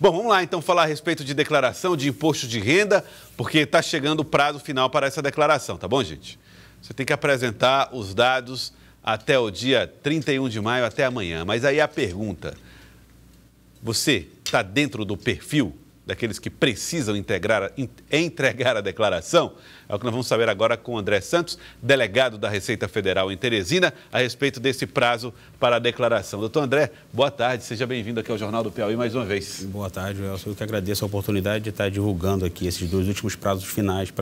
Bom, vamos lá então falar a respeito de declaração de imposto de renda, porque está chegando o prazo final para essa declaração, tá bom, gente? Você tem que apresentar os dados até o dia 31 de maio, até amanhã. Mas aí a pergunta, você está dentro do perfil daqueles que precisam entregar a declaração? É o que nós vamos saber agora com o André Santos, delegado da Receita Federal em Teresina, a respeito desse prazo para a declaração. Doutor André, boa tarde, seja bem-vindo aqui ao Jornal do Piauí mais uma vez. Boa tarde, Elcio. Eu que agradeço a oportunidade de estar divulgando aqui esses dois últimos prazos finais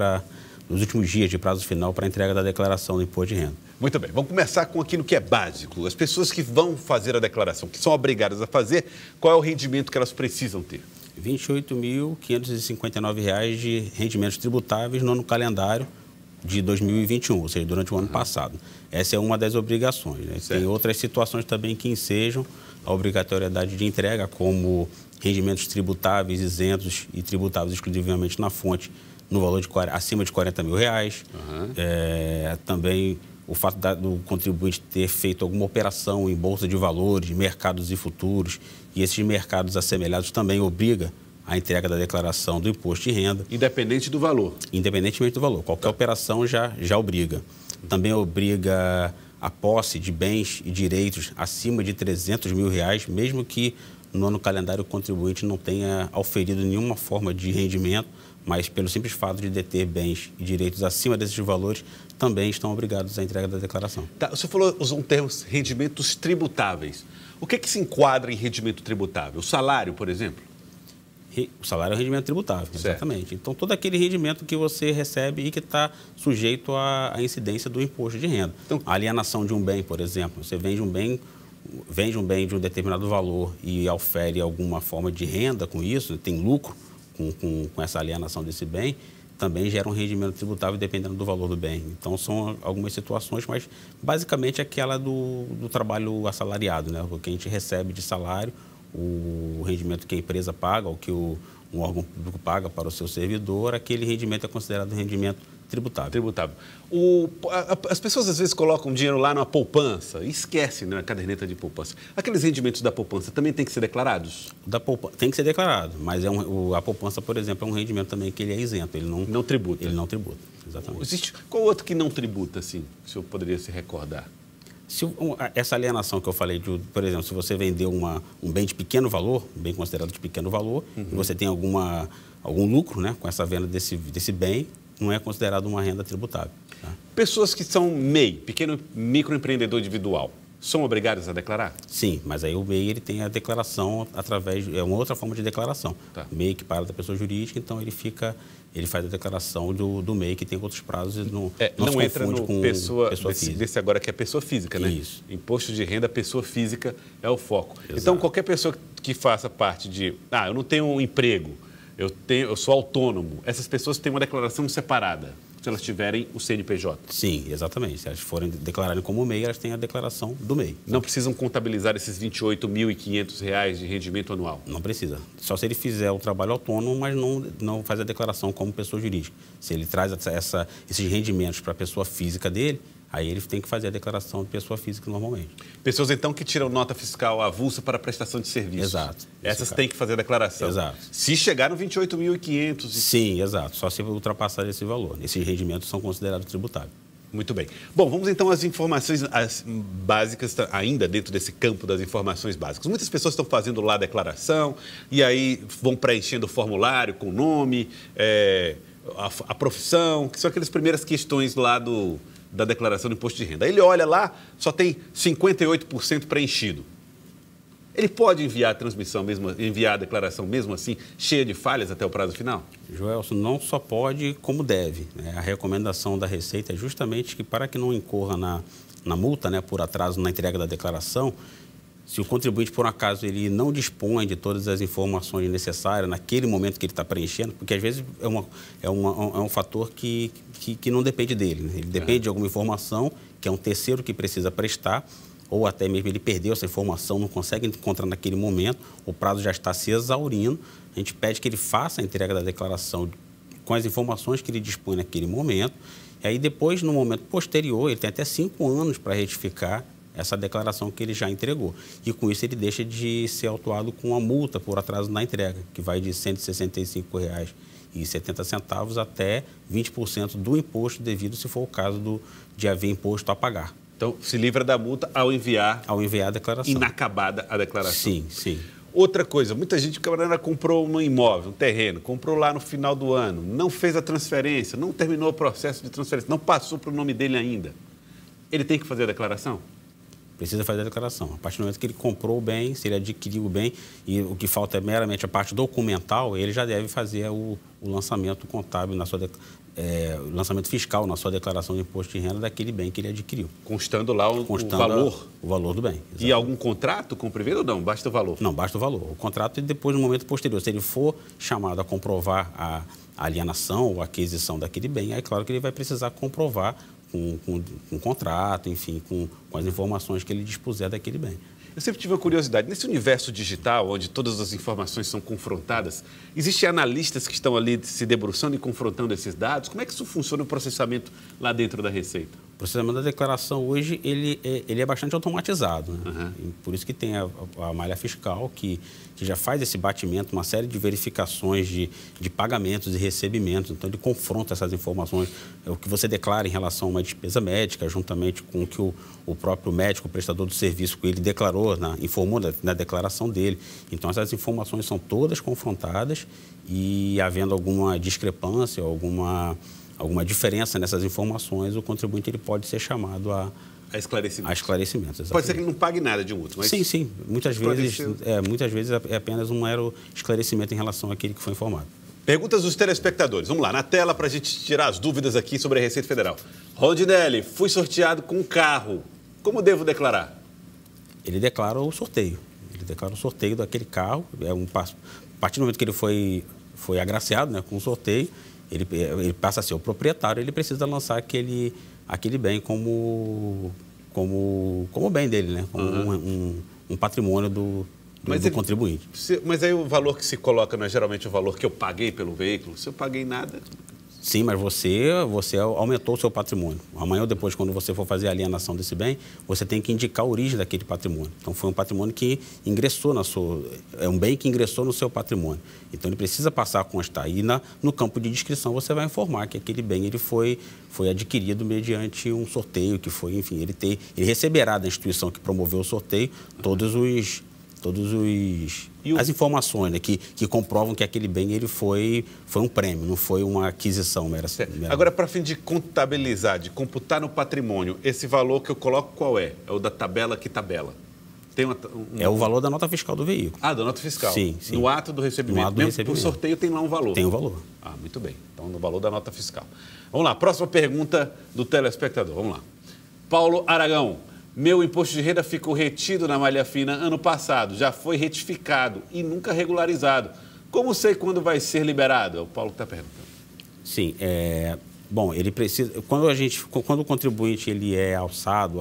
nos últimos dias de prazo final para a entrega da declaração do imposto de renda. Muito bem, vamos começar com aquilo que é básico. As pessoas que vão fazer a declaração, que são obrigadas a fazer, qual é o rendimento que elas precisam ter? R$ 28.559 de rendimentos tributáveis no ano calendário de 2021, ou seja, durante o ano passado. Essa é uma das obrigações, né? Tem outras situações também que ensejam a obrigatoriedade de entrega, como rendimentos tributáveis isentos e tributáveis exclusivamente na fonte, no valor de acima de R$ 40 mil. Também o fato do contribuinte ter feito alguma operação em bolsa de valores, mercados e futuros, e esses mercados assemelhados também obriga a entrega da declaração do imposto de renda. Independente do valor? Independentemente do valor. Qualquer operação já obriga. Também obriga a posse de bens e direitos acima de R$ 300 mil, mesmo que no ano calendário o contribuinte não tenha auferido nenhuma forma de rendimento, mas pelo simples fato de deter bens e direitos acima desses valores, também estão obrigados à entrega da declaração. Tá, o senhor usou um termo, rendimentos tributáveis. O que se enquadra em rendimento tributável? O salário, por exemplo? O salário é um rendimento tributável, exatamente. Então, todo aquele rendimento que você recebe e que está sujeito à incidência do imposto de renda. Então, a alienação de um bem, por exemplo, você vende um bem de um determinado valor e aufere alguma forma de renda com isso, tem lucro com essa alienação desse bem, também gera um rendimento tributável dependendo do valor do bem. Então, são algumas situações, mas basicamente aquela do trabalho assalariado, né? O que a gente recebe de salário, o rendimento que a empresa paga, ou que um órgão público paga para o seu servidor, aquele rendimento é considerado um rendimento tributável. As pessoas às vezes colocam dinheiro lá na poupança e esquecem na caderneta de poupança. Aqueles rendimentos da poupança também têm que ser declarados? Tem que ser declarado, mas a poupança, por exemplo, é um rendimento também que ele é isento. Ele não tributa. Ele não tributa, exatamente. Qual outro que não tributa, assim, que o senhor poderia se recordar? Essa alienação que eu falei, por exemplo, se você vender um bem de pequeno valor, um bem considerado de pequeno valor, e você tem algum lucro, né, com essa venda desse bem, não é considerado uma renda tributável. Tá? Pessoas que são MEI, pequeno microempreendedor individual, são obrigadas a declarar? Sim, mas aí o MEI ele tem a declaração é uma outra forma de declaração. Tá. O MEI que para da pessoa jurídica, então ele faz a declaração do MEI que tem outros prazos e não se entra confunde com pessoa física. Desse agora que é pessoa física, né? Isso. Imposto de renda, pessoa física é o foco. Exato. Então, qualquer pessoa que faça parte eu não tenho um emprego, eu sou autônomo, essas pessoas têm uma declaração separada, se elas tiverem o CNPJ. Sim, exatamente. Se elas forem declararem como MEI, elas têm a declaração do MEI. Não precisam contabilizar esses R$ 28.500 de rendimento anual? Não precisa. Só se ele fizer o trabalho autônomo, mas não faz a declaração como pessoa jurídica. Se ele traz esses rendimentos para a pessoa física dele, aí ele tem que fazer a declaração de pessoa física normalmente. Pessoas, então, que tiram nota fiscal avulsa para prestação de serviço. Exato. Essas têm que fazer a declaração. Exato. Se chegar no 28.500... Sim, exato. Só se ultrapassar esse valor. Esses rendimentos são considerados tributáveis. Muito bem. Bom, vamos então às informações básicas, ainda dentro desse campo das informações básicas. Muitas pessoas estão fazendo lá a declaração e aí vão preenchendo o formulário com o nome, a profissão, que são aquelas primeiras questões lá da declaração do imposto de renda. Ele olha lá, só tem 58% preenchido. Ele pode enviar a declaração mesmo assim, cheia de falhas até o prazo final? Joelson, não só pode, como deve. A recomendação da Receita é justamente que, para que não incorra na multa, né, por atraso na entrega da declaração, se o contribuinte, por um acaso, ele não dispõe de todas as informações necessárias naquele momento que ele está preenchendo, porque às vezes é um fator que não depende dele, né? Ele depende de alguma informação, que é um terceiro que precisa prestar, ou até mesmo ele perdeu essa informação, não consegue encontrar naquele momento, o prazo já está se exaurindo, a gente pede que ele faça a entrega da declaração com as informações que ele dispõe naquele momento, e aí depois, no momento posterior, ele tem até 5 anos para retificar essa declaração que ele já entregou. E com isso ele deixa de ser autuado com uma multa por atraso na entrega, que vai de R$ 165,70 até 20% do imposto devido, se for o caso de haver imposto a pagar. Então, se livra da multa ao enviar a declaração. Inacabada a declaração. Sim, sim. Outra coisa, muita gente, o camarada comprou um imóvel, um terreno, comprou lá no final do ano, não fez a transferência, não terminou o processo de transferência, não passou para o nome dele ainda. Ele tem que fazer a declaração? Precisa fazer a declaração. A partir do momento que ele comprou o bem, se ele adquiriu o bem, e o que falta é meramente a parte documental, ele já deve fazer o lançamento contábil, o lançamento fiscal na sua declaração de imposto de renda daquele bem que ele adquiriu. Constando lá o valor? O valor do bem. Exatamente. E algum contrato com o privado ou não? Basta o valor? Não, basta o valor. O contrato e depois, no momento posterior, se ele for chamado a comprovar a alienação ou a aquisição daquele bem, aí claro que ele vai precisar comprovar com contrato, enfim, com as informações que ele dispuser daquele bem. Eu sempre tive uma curiosidade. Nesse universo digital, onde todas as informações são confrontadas, existem analistas que estão ali se debruçando e confrontando esses dados? Como é que isso funciona, o processamento lá dentro da Receita? O processamento da declaração hoje, ele é bastante automatizado, né? Uhum. Por isso que tem a malha fiscal, que já faz esse batimento, uma série de verificações de pagamentos e recebimentos. Então, ele confronta essas informações, o que você declara em relação a uma despesa médica, juntamente com o que o próprio médico, o prestador do serviço, que ele declarou, informou na declaração dele. Então, essas informações são todas confrontadas e, havendo alguma discrepância, alguma diferença nessas informações, o contribuinte ele pode ser chamado a esclarecimentos. Pode ser que ele não pague nada de multa, mas... Sim. Muitas vezes é apenas um mero esclarecimento em relação àquele que foi informado. Perguntas dos telespectadores. Vamos lá, na tela, para a gente tirar as dúvidas aqui sobre a Receita Federal. Rondinelli, fui sorteado com um carro. Como devo declarar? Ele declara o sorteio. Ele declara o sorteio daquele carro. A partir do momento que ele foi agraciado, né, com o sorteio, ele passa a ser o proprietário, ele precisa lançar aquele bem como bem dele, né? Como um patrimônio do contribuinte. Mas aí o valor que se coloca não é geralmente o valor que eu paguei pelo veículo? Se eu paguei nada... Sim, mas você aumentou o seu patrimônio. Amanhã ou depois, quando você for fazer a alienação desse bem, você tem que indicar a origem daquele patrimônio. Então, foi um patrimônio que ingressou é um bem que ingressou no seu patrimônio. Então, ele precisa passar a constar. E no campo de descrição, você vai informar que aquele bem ele foi adquirido mediante um sorteio, que foi, enfim, ele receberá da instituição que promoveu o sorteio as informações, né, que comprovam que aquele bem ele foi um prêmio, não foi uma aquisição mera. Agora, para fim de contabilizar, de computar no patrimônio, esse valor que eu coloco qual é? É o da tabela que tabela? Tem É o valor da nota fiscal do veículo. Ah, da nota fiscal. Sim. No ato do recebimento. Mesmo por sorteio tem lá um valor. Tem um valor. Ah, muito bem. Então, no valor da nota fiscal. Vamos lá, próxima pergunta do telespectador. Vamos lá. Paulo Aragão. Meu imposto de renda ficou retido na malha fina ano passado, já foi retificado e nunca regularizado. Como sei quando vai ser liberado? É o Paulo que está perguntando. Sim, bom, ele precisa... Quando o contribuinte ele é alçado,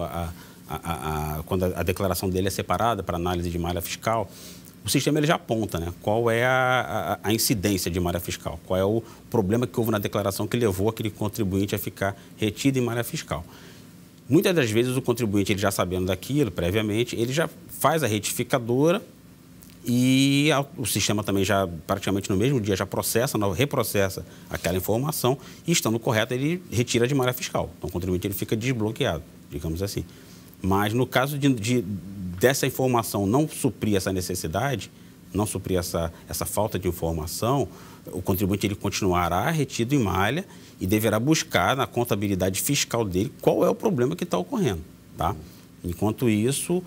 quando a declaração dele é separada para análise de malha fiscal, o sistema ele já aponta, né, qual é a incidência de malha fiscal, qual é o problema que houve na declaração que levou aquele contribuinte a ficar retido em malha fiscal. Muitas das vezes o contribuinte, ele já sabendo daquilo previamente, ele já faz a retificadora e o sistema também já, praticamente no mesmo dia, já reprocessa aquela informação e, estando correta, ele retira de malha fiscal. Então, o contribuinte ele fica desbloqueado, digamos assim. Mas, no caso dessa informação não suprir essa necessidade, não suprir essa falta de informação, o contribuinte ele continuará retido em malha e deverá buscar na contabilidade fiscal dele qual é o problema que está ocorrendo, tá? Enquanto isso,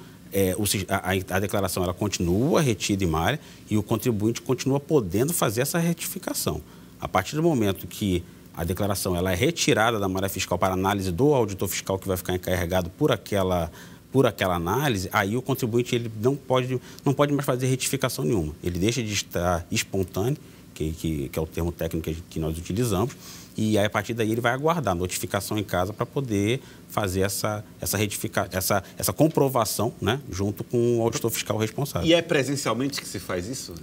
a declaração ela continua retida em malha e o contribuinte continua podendo fazer essa retificação. A partir do momento que a declaração ela é retirada da malha fiscal para análise do auditor fiscal que vai ficar encarregado por aquela análise, aí o contribuinte ele não pode mais fazer retificação nenhuma. Ele deixa de estar espontâneo, que é o termo técnico que nós utilizamos, e aí, a partir daí ele vai aguardar a notificação em casa para poder fazer essa comprovação, né, junto com o auditor fiscal responsável. E é presencialmente que se faz isso?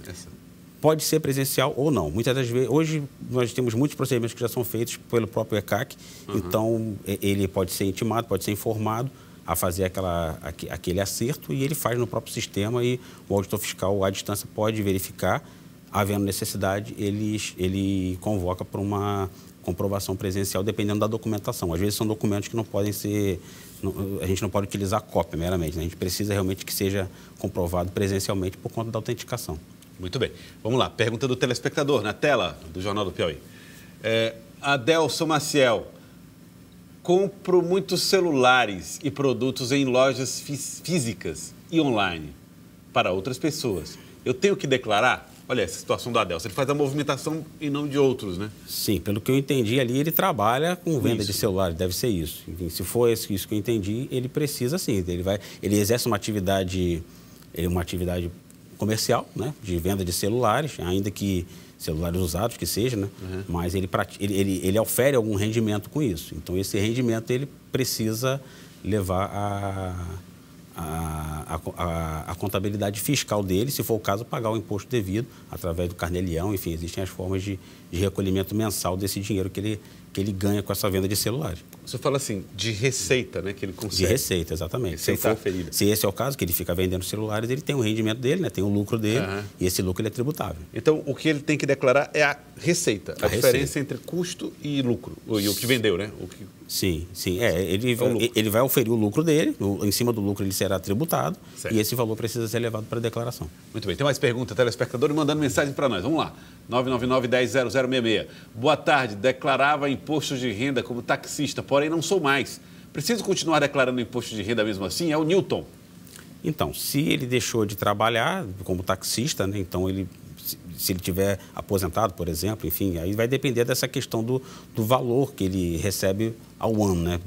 Pode ser presencial ou não. Muitas das vezes, hoje nós temos muitos procedimentos que já são feitos pelo próprio ECAC, então ele pode ser intimado, pode ser informado a fazer aquele acerto e ele faz no próprio sistema e o auditor fiscal à distância pode verificar, havendo necessidade, ele convoca para uma comprovação presencial, dependendo da documentação. Às vezes são documentos que não podem ser... a gente não pode utilizar cópia meramente, né? A gente precisa realmente que seja comprovado presencialmente por conta da autenticação. Muito bem. Vamos lá. Pergunta do telespectador, na tela do Jornal do Piauí. Adelson Maciel. Compro muitos celulares e produtos em lojas físicas e online para outras pessoas. Eu tenho que declarar? Olha essa situação do Adelson. Ele faz a movimentação em nome de outros, né? Sim, pelo que eu entendi ali, ele trabalha com venda de celulares, deve ser isso. Enfim, se for isso que eu entendi, ele precisa sim. Ele exerce uma atividade comercial, né? De venda de celulares, ainda que celulares usados que seja, né? Uhum. Mas ele ofere algum rendimento com isso. Então, esse rendimento ele precisa levar a contabilidade fiscal dele, se for o caso, pagar o imposto devido através do carnê-leão. Enfim, existem as formas de recolhimento mensal desse dinheiro que ele ganha com essa venda de celulares. Você fala assim, de receita, né, que ele consegue. De receita, exatamente. Receita se esse é o caso, que ele fica vendendo celulares, ele tem o rendimento dele, né, tem o lucro dele, e esse lucro ele é tributável. Então, o que ele tem que declarar é a receita, a diferença entre custo e lucro, e o que vendeu, né? Sim. Ele vai oferir o lucro dele, em cima do lucro ele será tributado, certo. E esse valor precisa ser levado para a declaração. Muito bem, tem mais pergunta, telespectador, mandando mensagem para nós. Vamos lá, 999-10-0066. Boa tarde, declarava imposto de renda como taxista, porém não sou mais. Preciso continuar declarando imposto de renda mesmo assim? É o Newton. Então, se ele deixou de trabalhar como taxista, né, então se ele tiver aposentado, por exemplo, enfim, aí vai depender dessa questão do valor que ele recebe ao ano, né,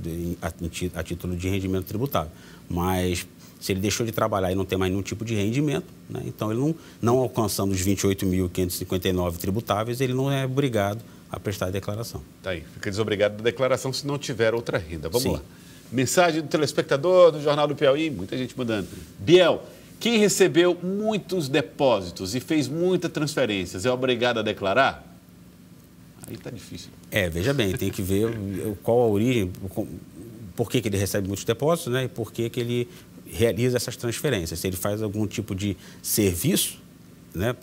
a título de rendimento tributável. Mas se ele deixou de trabalhar e não tem mais nenhum tipo de rendimento, né, então ele não alcançando os 28.559 tributáveis, ele não é obrigado a prestar a declaração. Tá aí, fica desobrigado da declaração se não tiver outra renda. Vamos lá. Mensagem do telespectador do Jornal do Piauí, muita gente mandando. Biel, quem recebeu muitos depósitos e fez muitas transferências é obrigado a declarar? Aí está difícil. Veja bem, tem que ver qual a origem, por que ele recebe muitos depósitos, né, e por que ele realiza essas transferências. Se ele faz algum tipo de serviço, né,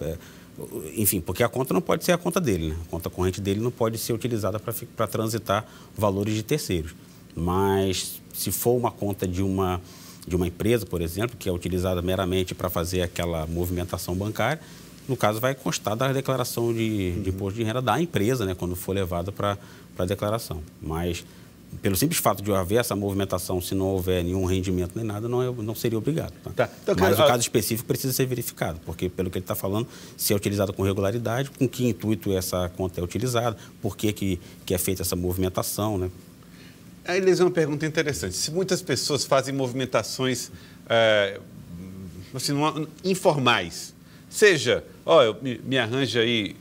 enfim, porque a conta não pode ser a conta dele, né? A conta corrente dele não pode ser utilizada para transitar valores de terceiros. Mas se for uma conta de uma empresa, por exemplo, que é utilizada meramente para fazer aquela movimentação bancária, no caso vai constar da declaração de imposto de renda da empresa, né, quando for levada para a declaração. Mas pelo simples fato de haver essa movimentação, se não houver nenhum rendimento nem nada, não seria obrigado. Tá? Então, mas o caso específico precisa ser verificado, porque pelo que ele está falando, se é utilizado com regularidade, com que intuito essa conta é utilizada, por que é feita essa movimentação, né? Aí eles uma pergunta interessante. Se muitas pessoas fazem movimentações assim, informais, seja, me arranja aí,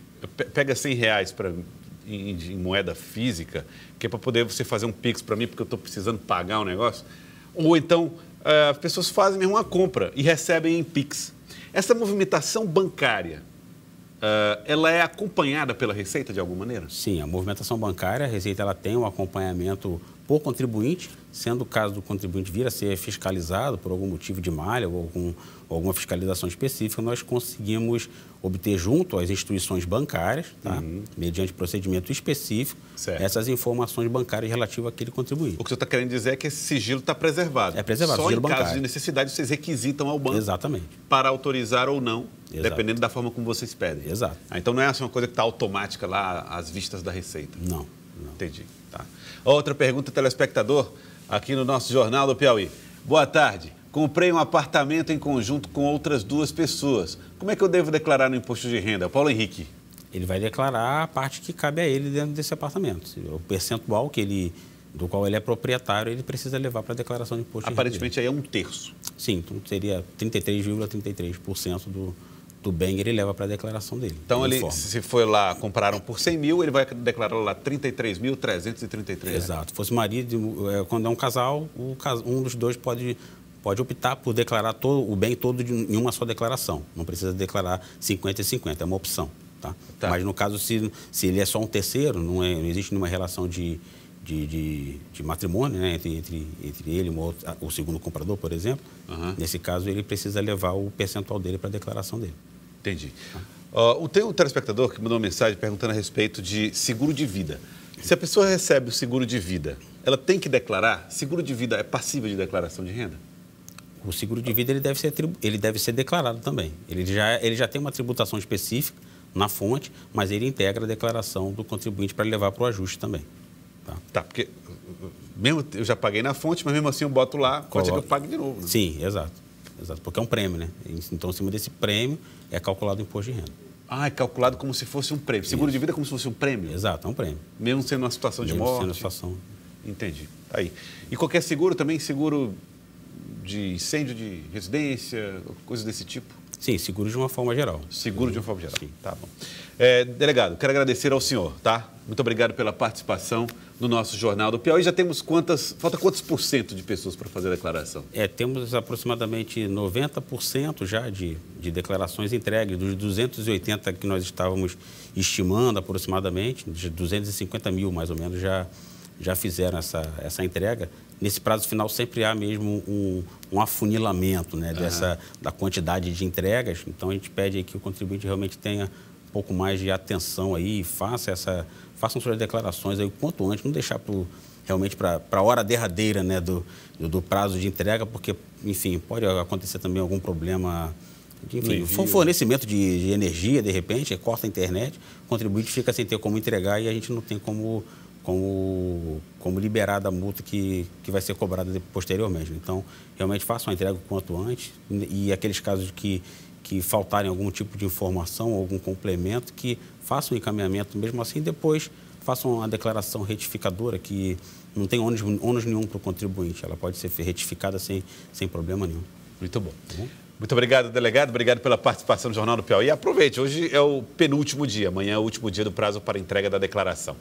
pega R$100 em moeda física, que é para poder você fazer um Pix para mim, porque eu estou precisando pagar um negócio. Ou então, as pessoas fazem mesmo uma compra e recebem em Pix. Essa movimentação bancária, ela é acompanhada pela Receita de alguma maneira? Sim, a movimentação bancária, a Receita ela tem um acompanhamento por contribuinte, sendo o caso do contribuinte vir a ser fiscalizado por algum motivo de malha ou alguma fiscalização específica, nós conseguimos obter junto às instituições bancárias, tá? Mediante procedimento específico, certo, essas informações bancárias relativas àquele contribuinte. O que você está querendo dizer é que esse sigilo está preservado. É preservado, só sigilo em caso bancário. de necessidade vocês requisitam ao banco. Exatamente. Para autorizar ou não, exato, dependendo da forma como vocês pedem. Exato. Então não é assim uma coisa que está automática lá às vistas da Receita. Não. Entendi. Tá. Outra pergunta, telespectador, aqui no nosso Jornal do Piauí. Boa tarde. Comprei um apartamento em conjunto com outras 2 pessoas. Como é que eu devo declarar no imposto de renda? Paulo Henrique. Ele vai declarar a parte que cabe a ele dentro desse apartamento. O percentual do qual ele é proprietário, ele precisa levar para a declaração de imposto de renda. Aparentemente aí é 1/3. Sim, então seria 33,33% do bem ele leva para a declaração dele. Então, se for lá, compraram por 100 mil, ele vai declarar lá 33.333. Exato. Fosse marido, quando é um casal, um dos dois pode optar por declarar o bem todo em uma só declaração. Não precisa declarar 50 e 50, é uma opção. Tá? Mas no caso, se ele é só um terceiro, não existe nenhuma relação de de matrimônio, né, entre ele e o segundo comprador, por exemplo. Nesse caso, ele precisa levar o percentual dele para a declaração dele. Entendi. Tem um telespectador que mandou uma mensagem perguntando a respeito de seguro de vida. Se a pessoa recebe o seguro de vida, ela tem que declarar? Seguro de vida é passível de declaração de renda? O seguro de vida ele deve ser declarado também. Ele já tem uma tributação específica na fonte, mas ele integra a declaração do contribuinte para levar para o ajuste também. Tá, porque mesmo eu já paguei na fonte, mas mesmo assim eu boto lá, pode ser que eu pague de novo. Né? Sim, exato, porque é um prêmio, né? Então, em cima desse prêmio, é calculado o imposto de renda. É calculado como se fosse um prêmio. Seguro de vida é como se fosse um prêmio? Exato, é um prêmio. Mesmo sendo uma situação de morte? Mesmo sendo uma situação. Entendi. Aí. E qualquer seguro também? Seguro de incêndio de residência, coisas desse tipo? Sim, seguro de uma forma geral. Seguro de uma forma geral. Sim. Tá bom. Delegado, quero agradecer ao senhor, tá? Muito obrigado pela participação no nosso Jornal do Piauí. Já temos falta quantos % de pessoas para fazer a declaração? Temos aproximadamente 90% já de declarações entregues, dos 280 que nós estávamos estimando aproximadamente, de 250 mil mais ou menos já fizeram essa entrega. Nesse prazo final sempre há mesmo um afunilamento, né, da quantidade de entregas. Então a gente pede aí que o contribuinte realmente tenha um pouco mais de atenção aí, façam suas declarações aí o quanto antes, não deixar realmente para a hora derradeira, né, do prazo de entrega, porque, enfim, pode acontecer também algum problema, enfim, fornecimento de energia, de repente, corta a internet, o contribuinte fica sem ter como entregar e a gente não tem como liberar da multa que vai ser cobrada posteriormente. Então, realmente façam a entrega o quanto antes e aqueles casos que faltarem algum tipo de informação, algum complemento, que façam o encaminhamento mesmo assim, depois façam a declaração retificadora, que não tem ônus nenhum para o contribuinte. Ela pode ser retificada sem problema nenhum. Muito bom. Muito obrigado, delegado. Obrigado pela participação no Jornal do Piauí. Aproveite, hoje é o penúltimo dia, amanhã é o último dia do prazo para entrega da declaração.